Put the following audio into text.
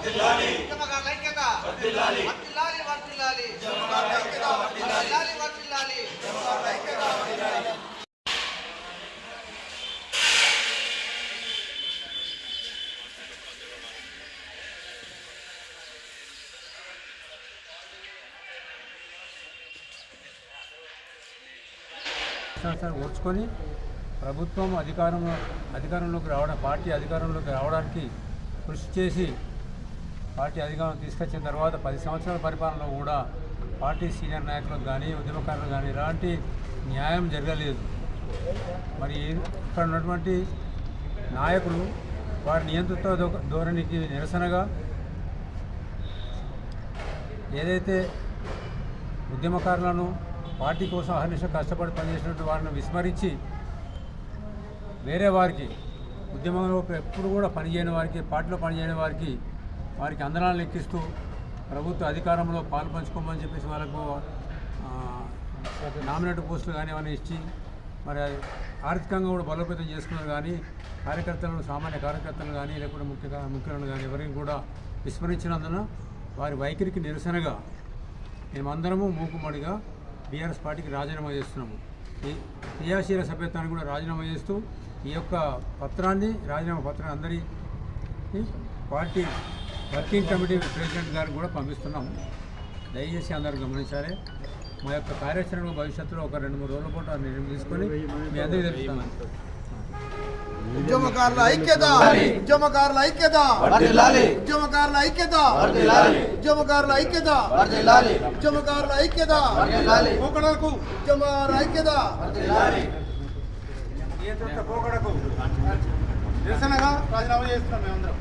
ఉద్యమకారుల ఐక్యత వర్ధిల్లాలి వర్ధిల్లాలి ఉద్యమకారుల ఐక్యత వర్ధిల్లాలి ఉద్యమకారుల ఐక్యత వర్ధిల్లాలి. ఓర్చుకొని ప్రభుత్వం అధికారంలోకి రావడం, పార్టీ అధికారంలోకి రావడానికి కృషి చేసి పార్టీ అధికారం తీసుకొచ్చిన తర్వాత 10 సంవత్సరాల పరిపాలనలో కూడా పార్టీ సీనియర్ నాయకులకు కానీ ఉద్యమకారులకు కానీ ఎలాంటి న్యాయం జరగలేదు. మరి ఇక్కడ ఉన్నటువంటి నాయకులు వారి నియంతృత్వ ధోరణికి నిరసనగా ఏదైతే ఉద్యమకారులను పార్టీ కోసం అహర్నిశ కష్టపడి పనిచేసినట్టు వారిని విస్మరించి వేరే వారికి, ఉద్యమంలో ఎప్పుడు కూడా పనిచేయని వారికి, పార్టీలో పనిచేయని వారికి అందనాలు ఎక్కిస్తూ ప్రభుత్వ అధికారంలో పాలు పంచుకోమని చెప్పేసి వాళ్ళకు నామినేట్ పోస్టులు కానీ ఏమైనా ఇచ్చి మరి ఆర్థికంగా కూడా బలోపేతం చేసుకున్నారు. కానీ కార్యకర్తలను, సామాన్య కార్యకర్తలను కానీ లేకపోతే ముఖ్యులను కానీ ఎవరికి కూడా విస్మరించినందున వారి వైఖరికి నిరసనగా మేమందరము మూకుమ్మడిగా బీఆర్ఎస్ పార్టీకి రాజీనామా చేస్తున్నాము. ఈ క్రియాశీల సభ్యత్వాన్ని కూడా రాజీనామా చేస్తూ ఈ యొక్క రాజీనామా పత్రాన్ని అందరికీ పార్టీ వర్కింగ్ కమిటీ ప్రెసిడెంట్ గారికి కూడా పంపిస్తున్నాము. దయచేసి అందరూ గమనించాలి. మా యొక్క కార్యాచరణ భవిష్యత్తులో ఒక 2-3 రోజుల పాటు నిర్ణయం తీసుకొని మీ అందరికీ తెలుపుతాము. ఉద్యమకారుల ఐక్యత ఉద్యమకారుల ఐక్యత ఉద్యమకారుల ఐక్యత ఉద్యమకారుల ఐక్యత ఉద్యమకారుల ఐక్యత పోకడకు ఉద్యమకారుల ఐక్యత నియంత్రిత పోకడకు నిరసనగా రాజీనామా చేస్తున్నాం మేమందరం.